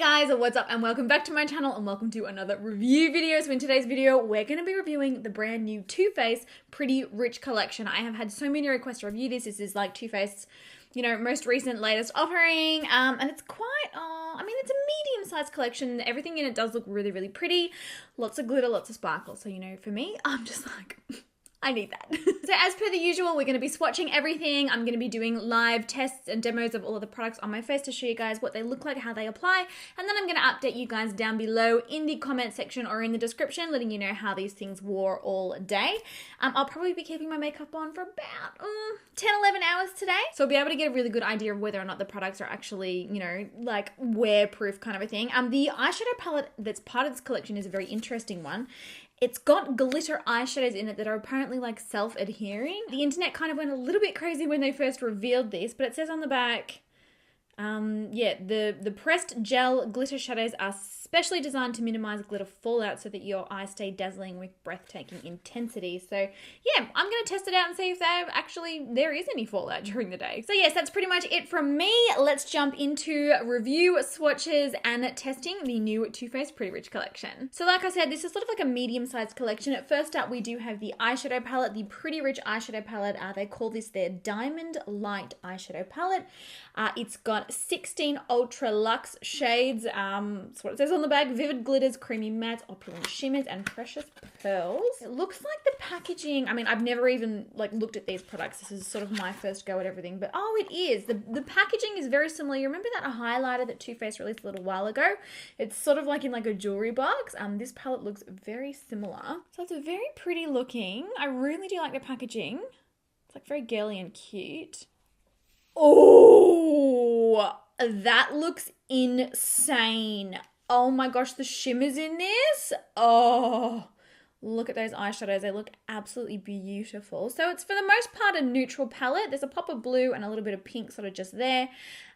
Guys, what's up and welcome back to my channel and welcome to another review video. So in today's video, we're going to be reviewing the brand new Too Faced Pretty Rich collection. I have had so many requests to review this. This is like Too Faced's, most recent latest offering. And it's quite, it's a medium-sized collection. Everything in it does look really, really pretty. Lots of glitter, lots of sparkle. So, for me, I'm just like... I need that. So as per the usual, we're going to be swatching everything. I'm going to be doing live tests and demos of all of the products on my face to show you guys what they look like, how they apply. And then I'm going to update you guys down below in the comment section or in the description, letting you know how these things wore all day. I'll probably be keeping my makeup on for about 10, 11 hours today. So I'll be able to get a really good idea of whether or not the products are actually, like wear-proof kind of a thing. The eyeshadow palette that's part of this collection is a very interesting one. It's got glitter eyeshadows in it that are apparently like self-adhering. The internet kind of went a little bit crazy when they first revealed this, but it says on the back, the pressed gel glitter shadows are specially designed to minimize glitter fallout so that your eyes stay dazzling with breathtaking intensity. So yeah, I'm going to test it out and see if there is any fallout during the day. So yes, that's pretty much it from me. Let's jump into review, swatches, and testing the new Too Faced Pretty Rich collection. So like I said, this is sort of like a medium-sized collection. At first up, we do have the eyeshadow palette, the Pretty Rich eyeshadow palette. They call this their Diamond Light eyeshadow palette. It's got 16 ultra luxe shades. That's what it says on the bag. Vivid glitters, creamy mattes, opulent shimmers, and precious pearls. It looks like the packaging, I've never even looked at these products. This is sort of my first go at everything, but it is. The packaging is very similar. You remember that highlighter that Too Faced released a little while ago? It's sort of like in like a jewelry box. This palette looks very similar. So it's very pretty looking. I really do like the packaging. It's like very girly and cute. Oh, that looks insane. Oh my gosh, the shimmers in this. Oh, look at those eyeshadows. They look absolutely beautiful. So it's for the most part a neutral palette. There's a pop of blue and a little bit of pink sort of just there.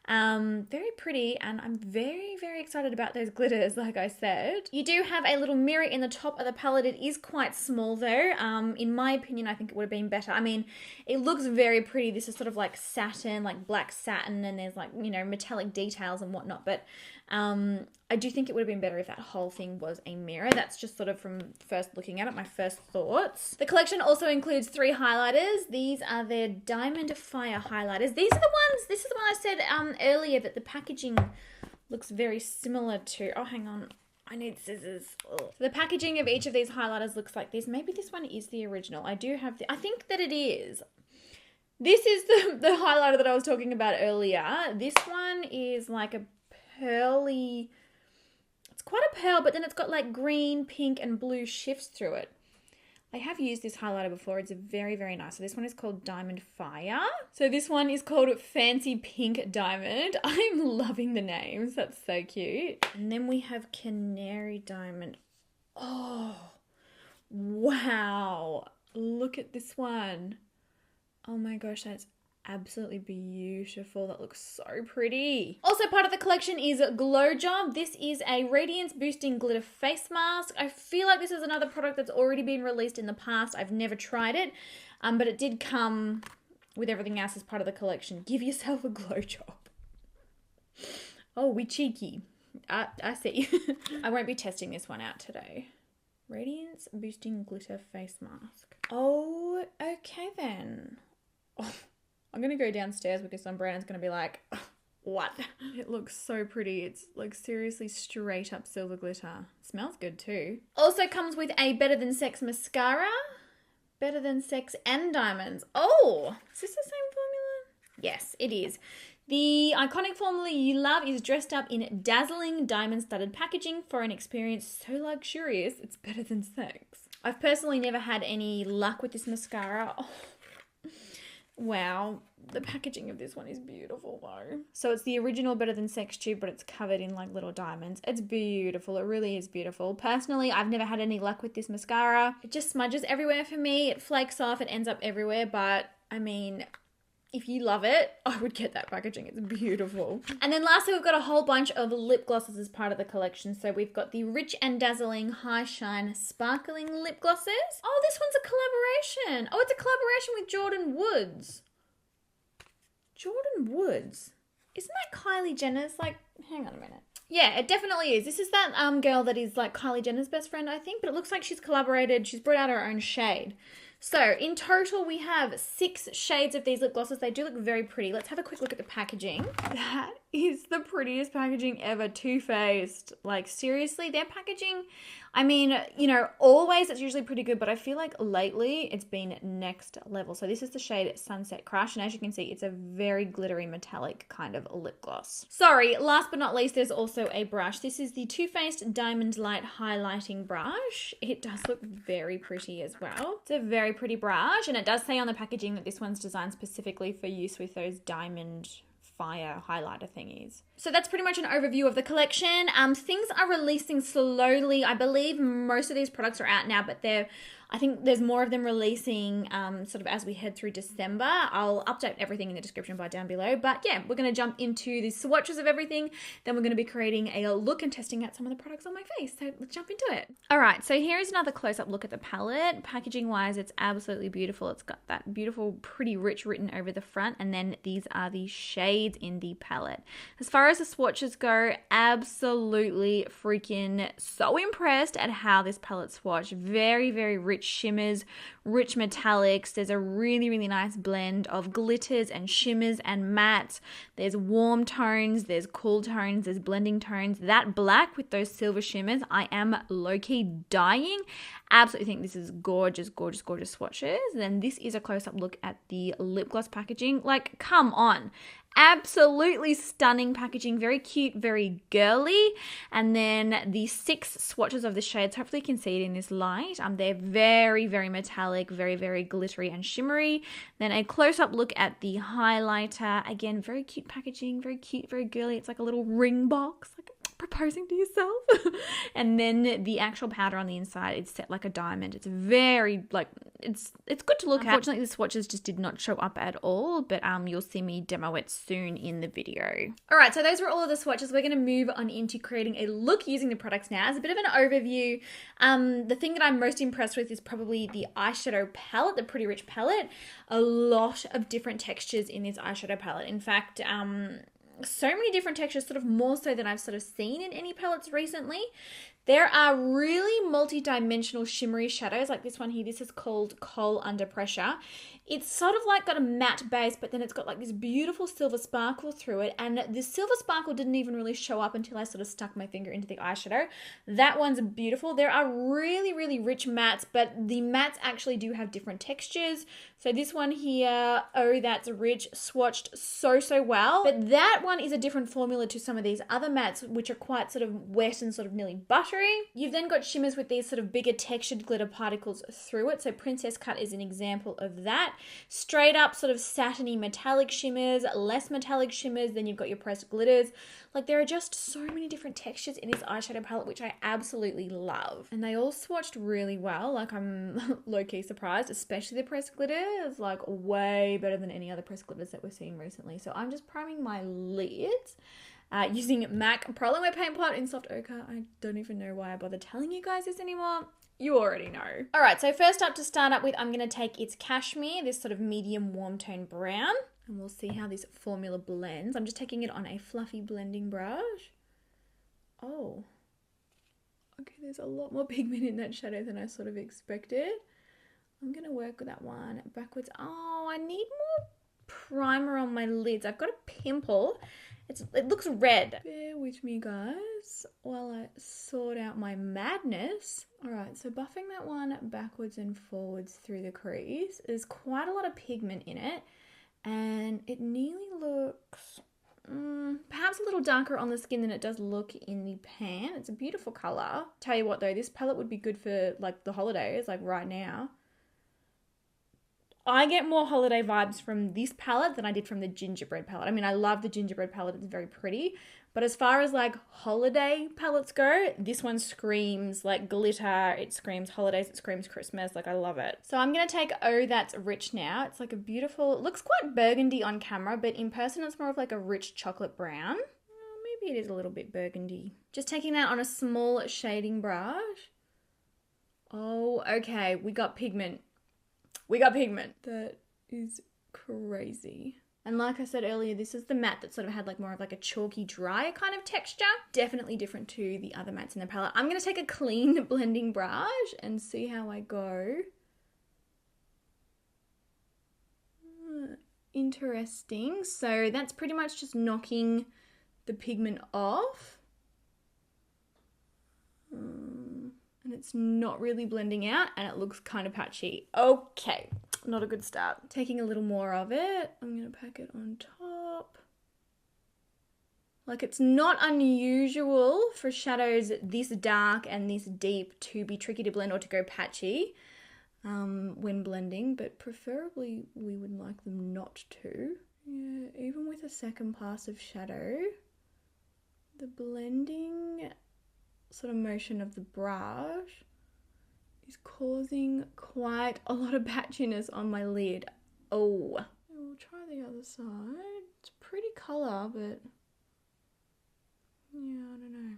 Very pretty, and I'm very, very excited about those glitters, like I said. You do have a little mirror in the top of the palette. It is quite small though. In my opinion, I think it would have been better. It looks very pretty. This is sort of like satin, like black satin, and there's like, metallic details and whatnot, but I do think it would have been better if that whole thing was a mirror. That's just sort of from first looking at it, my first thoughts. The collection also includes 3 highlighters. These are their Diamond Fire highlighters. These are the ones, this is the one I said earlier that the packaging looks very similar to. Oh, hang on. I need scissors. Ugh. So the packaging of each of these highlighters looks like this. Maybe this one is the original. I think that it is. This is the highlighter that I was talking about earlier. This one is like a pearly, it's quite a pearl, but then it's got like green, pink, and blue shifts through it. I have used this highlighter before. It's very, very nice. So this one is called Diamond Fire. So this one is called Fancy Pink Diamond. I'm loving the names. That's so cute. And then we have Canary Diamond. Oh, wow. Look at this one. Oh my gosh, that's absolutely beautiful. That looks so pretty. Also part of the collection is Glow Job. This is a radiance boosting glitter face mask. I feel like this is another product that's already been released in the past. I've never tried it, but it did come with everything else as part of the collection. Give yourself a glow job. Oh, we cheeky. I see. I won't be testing this one out today. Radiance boosting glitter face mask. Oh, okay then. Oh. I'm going to go downstairs with this on. Brandon's going to be like, what? It looks so pretty. It's like seriously straight up silver glitter. It smells good too. Also comes with a Better Than Sex Mascara. Better Than Sex and Diamonds. Oh, is this the same formula? Yes, it is. The iconic formula you love is dressed up in dazzling diamond-studded packaging for an experience so luxurious, it's better than sex. I've personally never had any luck with this mascara. Oh. Wow, the packaging of this one is beautiful though. So it's the original Better Than Sex tube, but it's covered in like little diamonds. It's beautiful. It really is beautiful. Personally, I've never had any luck with this mascara. It just smudges everywhere for me. It flakes off. It ends up everywhere. But if you love it, I would get that packaging. It's beautiful. And then lastly, we've got a whole bunch of lip glosses as part of the collection. So we've got the Rich and Dazzling High Shine Sparkling Lip Glosses. Oh, this one's a collaboration. Oh, it's a collaboration with Jordan Woods. Jordan Woods? Isn't that Kylie Jenner's? Like, hang on a minute. Yeah, it definitely is. This is that girl that is like Kylie Jenner's best friend, I think, but it looks like she's collaborated. She's brought out her own shade. So in total, we have 6 shades of these lip glosses. They do look very pretty. Let's have a quick look at the packaging. That is the prettiest packaging ever. Too Faced. Like, seriously, their packaging, I mean, you know, always it's usually pretty good, but I feel like lately it's been next level. So this is the shade Sunset Crush, and as you can see, it's a very glittery metallic kind of lip gloss. Sorry, last but not least, there's also a brush. This is the Too Faced Diamond Light Highlighting Brush. It does look very pretty as well. It's a very pretty brush, and it does say on the packaging that this one's designed specifically for use with those diamond fire highlighter thingies. So that's pretty much an overview of the collection. Things are releasing slowly. I believe most of these products are out now, but I think there's more of them releasing sort of as we head through December. I'll update everything in the description bar down below. But yeah, we're going to jump into the swatches of everything. Then we're going to be creating a look and testing out some of the products on my face. So let's jump into it. All right, so here is another close-up look at the palette. Packaging-wise, it's absolutely beautiful. It's got that beautiful, pretty rich written over the front. And then these are the shades in the palette. As far as the swatches go, absolutely freaking so impressed at how this palette swatched. Very, very rich shimmers, rich metallics. There's a really, really nice blend of glitters and shimmers and mattes. There's warm tones, there's cool tones, there's blending tones. That black with those silver shimmers, I am low-key dying. Absolutely think this is gorgeous, gorgeous, gorgeous swatches. And then this is a close-up look at the lip gloss packaging. Like, come on. Absolutely stunning packaging, very cute, very girly. And then the 6 swatches of the shades, hopefully you can see it in this light. They're very, very metallic, very, very glittery and shimmery. Then a close-up look at the highlighter. Again, very cute packaging, very cute, very girly. It's like a little ring box, like proposing to yourself. And then the actual powder on the inside is set like a diamond. It's very, like, it's good to look at. Unfortunately, the swatches just did not show up at all, but you'll see me demo it soon in the video. All right, so those were all of the swatches. We're going to move on into creating a look using the products now. As a bit of an overview, the thing that I'm most impressed with is probably the eyeshadow palette, the Pretty Rich palette. A lot of different textures in this eyeshadow palette. In fact, so many different textures, sort of more so than I've sort of seen in any palettes recently. There are really multi-dimensional shimmery shadows like this one here. This is called Coal Under Pressure. It's sort of like got a matte base, but then it's got like this beautiful silver sparkle through it. And the silver sparkle didn't even really show up until I sort of stuck my finger into the eyeshadow. That one's beautiful. There are really, really rich mattes, but the mattes actually do have different textures. So this one here, oh, that's rich, swatched so, so well. But that one is a different formula to some of these other mattes, which are quite sort of wet and sort of nearly buttery. You've then got shimmers with these sort of bigger textured glitter particles through it. So Princess Cut is an example of that. Straight up sort of satiny metallic shimmers, less metallic shimmers, then you've got your pressed glitters. Like, there are just so many different textures in this eyeshadow palette, which I absolutely love. And they all swatched really well. Like, I'm low-key surprised, especially the pressed glitters, like way better than any other pressed glitters that we're seeing recently. So I'm just priming my lids. Using MAC Pro Longwear Paint Pot in Soft Ochre. I don't even know why I bother telling you guys this anymore. You already know. All right, so first up to start up with, I'm going to take its Cashmere, this sort of medium warm tone brown. And we'll see how this formula blends. I'm just taking it on a fluffy blending brush. Oh. Okay, there's a lot more pigment in that shadow than I sort of expected. I'm going to work with that one backwards. Oh, I need more primer on my lids. I've got a pimple. It looks red. Bear with me, guys, while I sort out my madness. All right, so buffing that one backwards and forwards through the crease. There's quite a lot of pigment in it, and it nearly looks perhaps a little darker on the skin than it does look in the pan. It's a beautiful color. Tell you what, though, this palette would be good for like the holidays, like right now. I get more holiday vibes from this palette than I did from the gingerbread palette. I mean, I love the gingerbread palette. It's very pretty. But as far as like holiday palettes go, this one screams like glitter. It screams holidays. It screams Christmas. Like, I love it. So I'm going to take Oh That's Rich now. It's like a beautiful, it looks quite burgundy on camera, but in person it's more of like a rich chocolate brown. Maybe it is a little bit burgundy. Just taking that on a small shading brush. Oh, okay. We got pigment. We got pigment. That is crazy. And like I said earlier, this is the matte that sort of had like more of like a chalky, dry kind of texture. Definitely different to the other mattes in the palette. I'm going to take a clean blending brush and see how I go. Interesting. So that's pretty much just knocking the pigment off. And it's not really blending out and it looks kind of patchy. Okay, not a good start. Taking a little more of it. I'm going to pack it on top. Like, it's not unusual for shadows this dark and this deep to be tricky to blend or to go patchy when blending, but preferably we would like them not to. Yeah, even with a second pass of shadow, the blending sort of motion of the brush is causing quite a lot of patchiness on my lid. Oh, we'll try the other side. It's a pretty colour, but yeah, I don't know.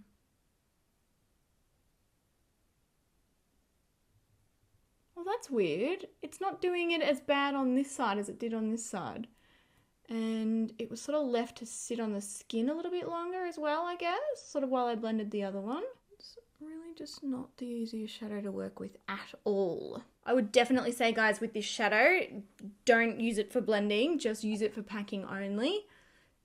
Well, that's weird. It's not doing it as bad on this side as it did on this side. And it was sort of left to sit on the skin a little bit longer as well, I guess, sort of while I blended the other one. It's really just not the easiest shadow to work with at all. I would definitely say, guys, with this shadow, don't use it for blending, just use it for packing only.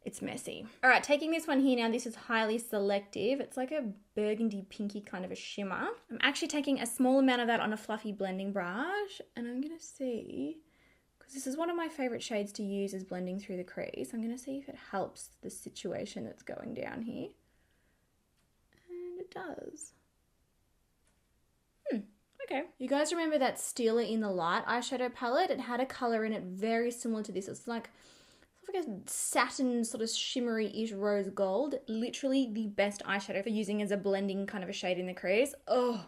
It's messy. All right, taking this one here now, this is highly selective. It's like a burgundy pinky kind of a shimmer. I'm actually taking a small amount of that on a fluffy blending brush, and I'm gonna see, because this is one of my favorite shades to use as blending through the crease. I'm gonna see if it helps the situation that's going down here. And it does. Okay. You guys remember that Stealer in the Light eyeshadow palette? It had a color in it very similar to this. It's like a satin sort of shimmery-ish rose gold. Literally the best eyeshadow for using as a blending kind of a shade in the crease. Oh,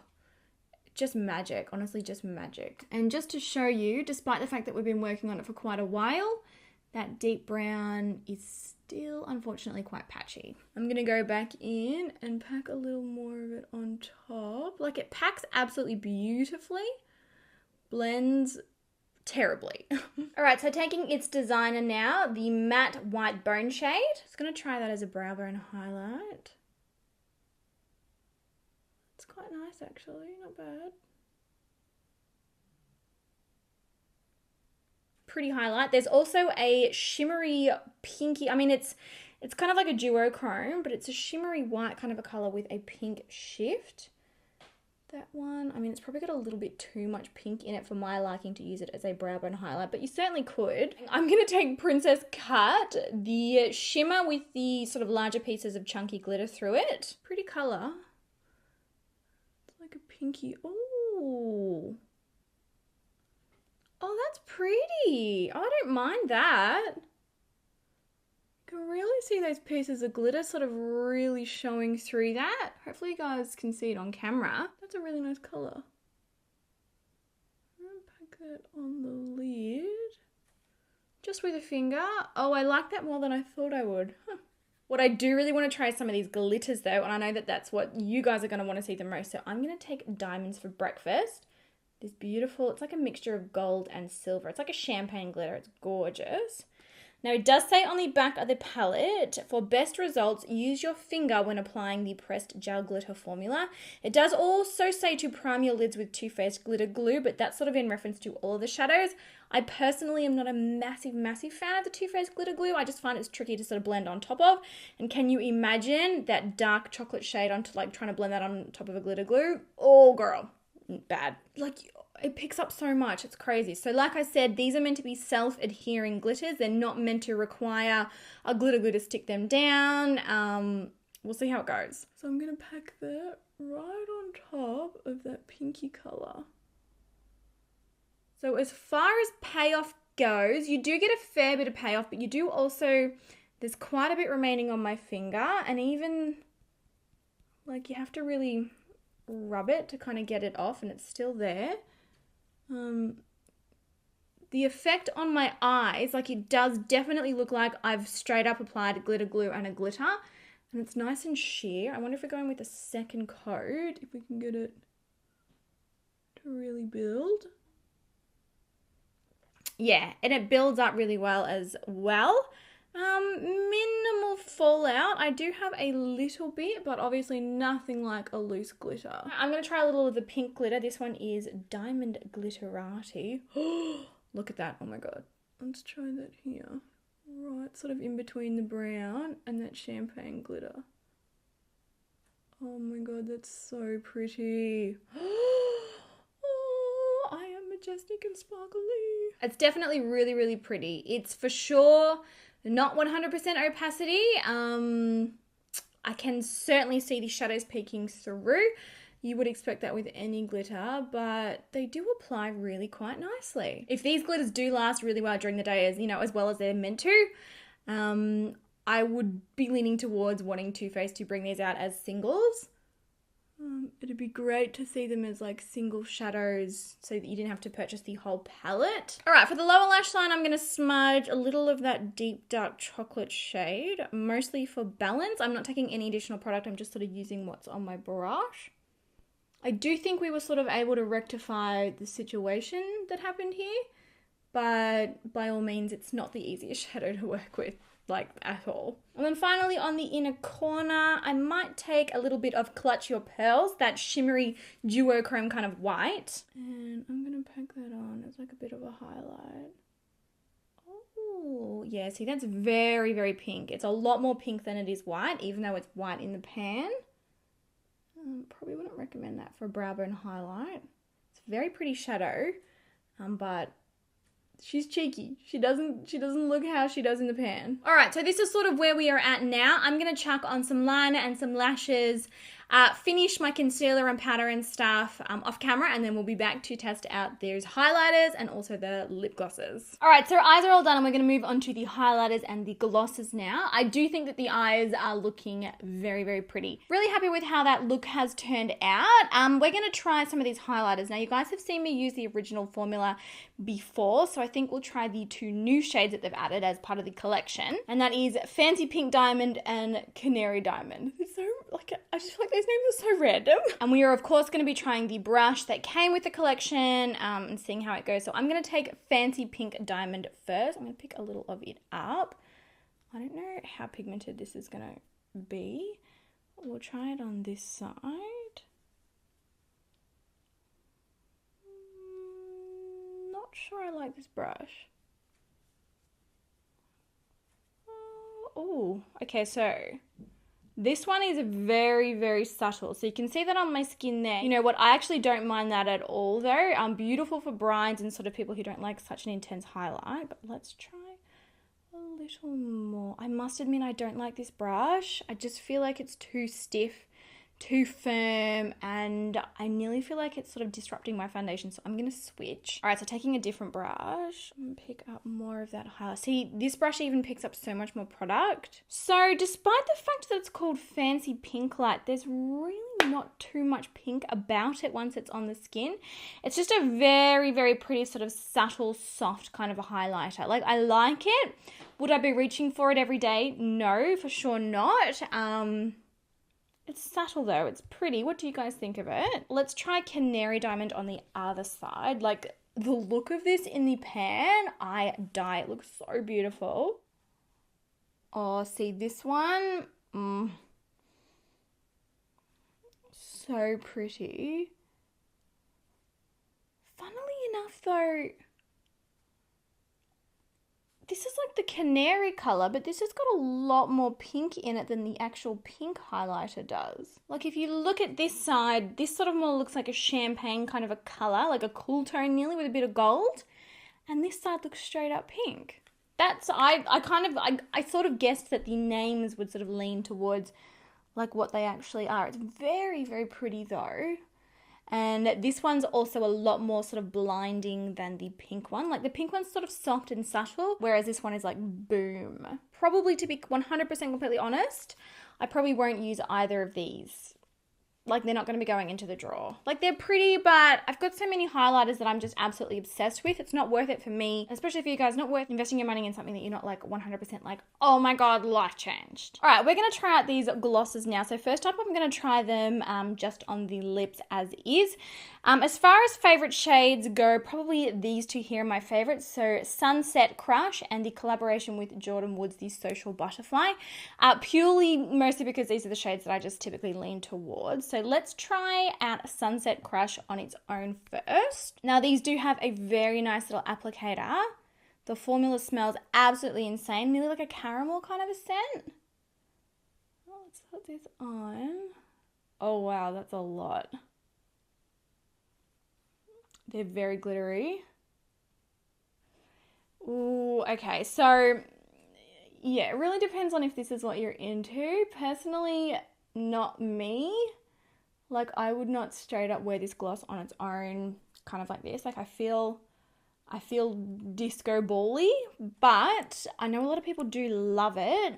just magic. Honestly, just magic. And just to show you, despite the fact that we've been working on it for quite a while, that deep brown is still unfortunately quite patchy. I'm going to go back in and pack a little more of it on top. Like, it packs absolutely beautifully, blends terribly. All right, so taking its designer now, the matte white bone shade. Just going to try that as a brow bone highlight. It's quite nice actually, not bad. Pretty highlight. There's also a shimmery pinky, I mean it's kind of like a duochrome, but it's a shimmery white kind of a color with a pink shift. That one, I mean, it's probably got a little bit too much pink in it for my liking to use it as a brow bone highlight, but you certainly could. I'm going to take Princess Cut, the shimmer with the sort of larger pieces of chunky glitter through it. Pretty color. It's like a pinky. Ooh. Oh, that's pretty. Oh, I don't mind that. You can really see those pieces of glitter sort of really showing through that. Hopefully you guys can see it on camera. That's a really nice colour. I'm going to pack that on the lid. Just with a finger. Oh, I like that more than I thought I would. Huh. What I do really want to try is some of these glitters though, and I know that that's what you guys are going to want to see the most. So I'm going to take Diamonds for Breakfast. This beautiful, it's like a mixture of gold and silver. It's like a champagne glitter. It's gorgeous. Now it does say on the back of the palette, for best results, use your finger when applying the pressed gel glitter formula. It does also say to prime your lids with Too Faced glitter glue, but that's sort of in reference to all of the shadows. I personally am not a massive fan of the Too Faced glitter glue. I just find it's tricky to sort of blend on top of. And can you imagine that dark chocolate shade onto, like, trying to blend that on top of a glitter glue? Oh girl, bad. Like, it picks up so much. It's crazy. So like I said, these are meant to be self-adhering glitters. They're not meant to require a glitter glue to stick them down. We'll see how it goes. So I'm going to pack that right on top of that pinky colour. So as far as payoff goes, you do get a fair bit of payoff, but you do also, there's quite a bit remaining on my finger, and even, like, you have to really rub it to kind of get it off, and it's still there. The effect on my eyes, like, it does definitely look like I've straight up applied glitter glue and a glitter, and it's nice and sheer. I wonder if we're going with a second coat, if we can get it to really build. Yeah, and it builds up really well as well. Minimal fallout. I do have a little bit, but obviously nothing like a loose glitter. I'm going to try a little of the pink glitter. This one is Diamond Glitterati. Look at that. Oh my god. Let's try that here. Right, sort of in between the brown and that champagne glitter. Oh my god, that's so pretty. Oh, I am majestic and sparkly. It's definitely really, really pretty. It's for sure not 100% opacity. I can certainly see the shadows peeking through. You would expect that with any glitter, but they do apply really quite nicely. If these glitters do last really well during the day, as you know, as well as they're meant to, I would be leaning towards wanting Too Faced to bring these out as singles. It'd be great to see them as like single shadows so that you didn't have to purchase the whole palette. All right, for the lower lash line, I'm going to smudge a little of that deep dark chocolate shade, mostly for balance. I'm not taking any additional product. I'm just sort of using what's on my brush. I do think we were sort of able to rectify the situation that happened here, but by all means, it's not the easiest shadow to work with, like, at all. And then finally, on the inner corner, I might take a little bit of Clutch Your Pearls, that shimmery duochrome kind of white. And I'm going to pack that on as like a bit of a highlight. Oh, yeah, see, that's very, very pink. It's a lot more pink than it is white, even though it's white in the pan. Probably wouldn't recommend that for a brow bone highlight. It's a very pretty shadow, but she's cheeky. She doesn't look how she does in the pan. All right, so this is sort of where we are at now. I'm going to chuck on some liner and some lashes, finish my concealer and powder and stuff off camera, and then we'll be back to test out those highlighters and also the lip glosses. All right, so our eyes are all done and we're going to move on to the highlighters and the glosses now. I do think that the eyes are looking very, very pretty. Really happy with how that look has turned out. We're going to try some of these highlighters. Now, you guys have seen me use the original formula before, so I think we'll try the two new shades that they've added as part of the collection, and that is Fancy Pink Diamond and Canary Diamond. It's so, like, I just feel like those names are so random. And we are, of course, going to be trying the brush that came with the collection and seeing how it goes. So I'm going to take Fancy Pink Diamond first. I'm going to pick a little of it up. I don't know how pigmented this is going to be. We'll try it on this side. Not sure I like this brush. Oh, okay, so this one is very, very subtle. So you can see that on my skin there. You know what? I actually don't mind that at all though. Beautiful for brides and sort of people who don't like such an intense highlight. But let's try a little more. I must admit I don't like this brush. I just feel like it's too stiff, too firm, and I nearly feel like it's sort of disrupting my foundation, so I'm going to switch. All right, so taking a different brush, I'm going to pick up more of that highlight. See, this brush even picks up so much more product. So despite the fact that it's called Fancy Pink Light, there's really not too much pink about it once it's on the skin. It's just a very, very pretty sort of subtle, soft kind of a highlighter. Like, I like it. Would I be reaching for it every day? No, for sure not. It's subtle though, it's pretty. What do you guys think of it? Let's try Canary Diamond on the other side. Like, the look of this in the pan, I die. It looks so beautiful. Oh, see this one? So pretty. Funnily enough though, this is like the canary color, but this has got a lot more pink in it than the actual pink highlighter does. Like, if you look at this side, this sort of more looks like a champagne kind of a color, like a cool tone nearly with a bit of gold. And this side looks straight up pink. That's, I sort of guessed that the names would sort of lean towards like what they actually are. It's very, very pretty though. And this one's also a lot more sort of blinding than the pink one. Like, the pink one's sort of soft and subtle, whereas this one is like boom. Probably, to be 100% completely honest, I probably won't use either of these like they're not going to be going into the drawer. Like they're pretty, but I've got so many highlighters that I'm just absolutely obsessed with. It's not worth it for me, especially for you guys, not worth investing your money in something that you're not like 100% like, oh my God, life changed. All right, we're going to try out these glosses now. So first up, I'm going to try them just on the lips as is. As far as favorite shades go, probably these two here are my favorites. So Sunset Crush and the collaboration with Jordan Woods, the Social Butterfly. Purely, mostly because these are the shades that I just typically lean towards. So let's try out Sunset Crush on its own first. Now these do have a very nice little applicator. The formula smells absolutely insane, nearly like a caramel kind of a scent. Oh, let's put this on. Oh wow, that's a lot. They're very glittery. Ooh, okay, so yeah, it really depends on if this is what you're into. Personally, not me. Like, I would not straight up wear this gloss on its own, kind of like this. Like, I feel disco ball-y, but I know a lot of people do love it.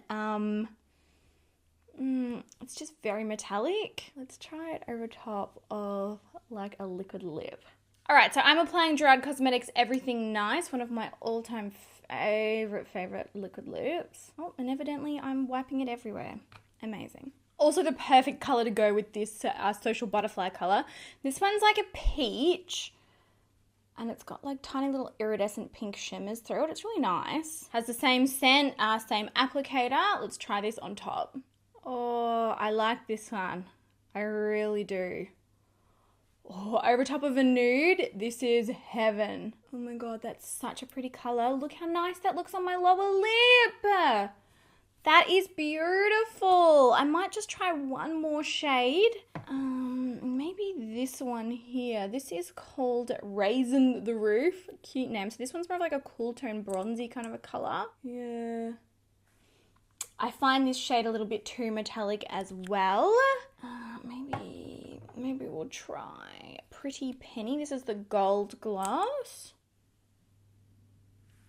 It's just very metallic. Let's try it over top of like a liquid lip. All right, so I'm applying GERARD Cosmetics Everything Nice, one of my all-time favorite liquid lips. Oh, and evidently I'm wiping it everywhere. Amazing. Also the perfect color to go with this Social Butterfly color. This one's like a peach, and it's got like tiny little iridescent pink shimmers through it. It's really nice. Has the same scent, same applicator. Let's try this on top. Oh, I like this one. I really do. Oh, over top of a nude, this is heaven. Oh my God, that's such a pretty color. Look how nice that looks on my lower lip. That is beautiful. I might just try one more shade. Maybe this one here. This is called Raisin the Roof. Cute name. So this one's more of like a cool tone bronzy kind of a color. Yeah. I find this shade a little bit too metallic as well. Maybe we'll try Pretty Penny. This is the gold gloss.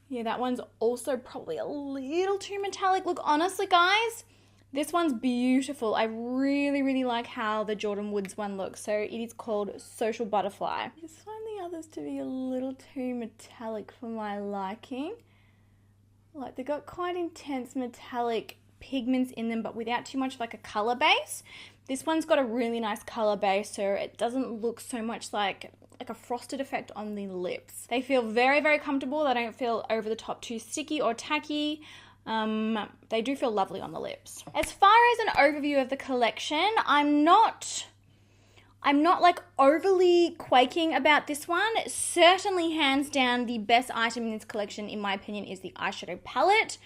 Yeah, that one's also probably a little too metallic. Look, honestly, guys, this one's beautiful. I really, really like how the Jordan Woods one looks. So it is called Social Butterfly. I just find the others to be a little too metallic for my liking. Like, they got quite intense metallic pigments in them, but without too much like a color base. This one's got a really nice color base, so it doesn't look so much like a frosted effect on the lips. They feel very, very comfortable. They don't feel over the top too sticky or tacky. They do feel lovely on the lips. As far as an overview of the collection, I'm not like overly quaking about this one. Certainly, hands down, the best item in this collection, in my opinion, is the eyeshadow palette.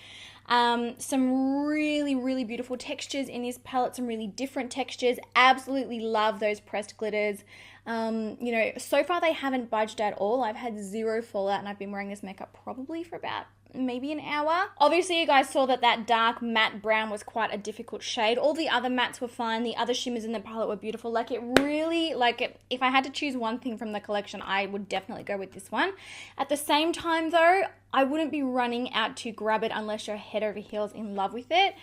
Some really, really beautiful textures in this palette, some really different textures. Absolutely love those pressed glitters. You know, so far they haven't budged at all. I've had zero fallout, and I've been wearing this makeup probably for about maybe an hour. Obviously, you guys saw that dark matte brown was quite a difficult shade. All the other mattes were fine. The other shimmers in the palette were beautiful. Like, it really, like, if I had to choose one thing from the collection, I would definitely go with this one. At the same time, though, I wouldn't be running out to grab it unless you're head over heels in love with it.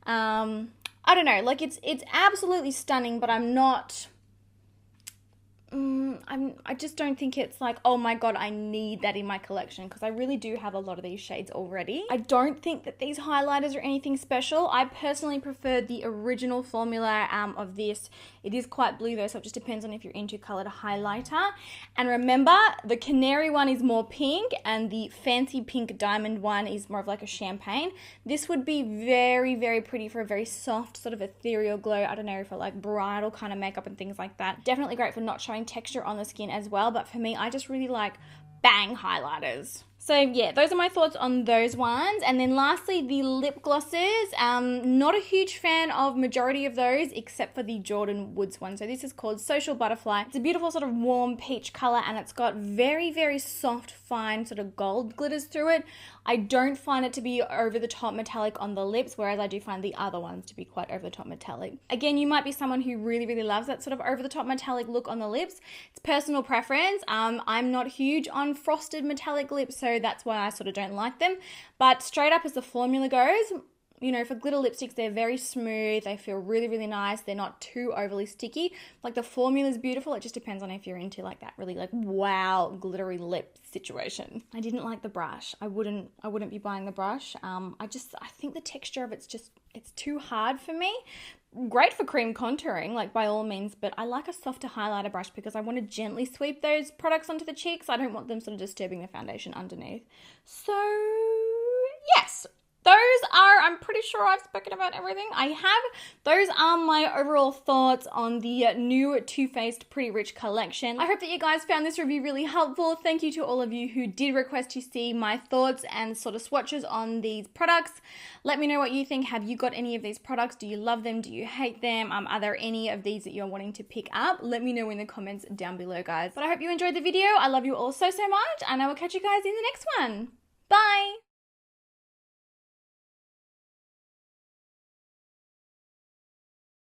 I don't know. Like, it's absolutely stunning, but I'm not... I just don't think it's like, oh my God, I need that in my collection, because I really do have a lot of these shades already. I don't think that these highlighters are anything special. I personally prefer the original formula of this. It is quite blue though, so it just depends on if you're into colored highlighter. And remember, the Canary one is more pink, and the Fancy Pink Diamond one is more of like a champagne. This would be very, very pretty for a very soft, sort of ethereal glow. I don't know, for like bridal kind of makeup and things like that. Definitely great for not showing texture on the skin as well, but for me, I just really like bang highlighters. So yeah, those are my thoughts on those ones. And then lastly, the lip glosses. Not a huge fan of majority of those except for the Jordan Woods one. So this is called Social Butterfly. It's a beautiful sort of warm peach color, and it's got very, very soft, fine sort of gold glitters through it. I don't find it to be over the top metallic on the lips, whereas I do find the other ones to be quite over the top metallic. Again, you might be someone who really, really loves that sort of over the top metallic look on the lips. It's personal preference. I'm not huge on frosted metallic lips, so that's why I sort of don't like them. But straight up as the formula goes, You know, for glitter lipsticks, they're very smooth. They feel really, really nice. They're not too overly sticky. Like, the formula is beautiful. It just depends on if you're into like that really like wow glittery lip situation. I didn't like the brush. I wouldn't be buying the brush. I think the texture of it's too hard for me. Great for cream contouring, like by all means, but I like a softer highlighter brush because I want to gently sweep those products onto the cheeks. I don't want them sort of disturbing the foundation underneath. So yes, I'm pretty sure I've spoken about everything. Those are my overall thoughts on the new Too Faced Pretty Rich collection. I hope that you guys found this review really helpful. Thank you to all of you who did request to see my thoughts and sort of swatches on these products. Let me know what you think. Have you got any of these products? Do you love them? Do you hate them? Are there any of these that you're wanting to pick up? Let me know in the comments down below, guys. But I hope you enjoyed the video. I love you all so, so much, and I will catch you guys in the next one. Bye!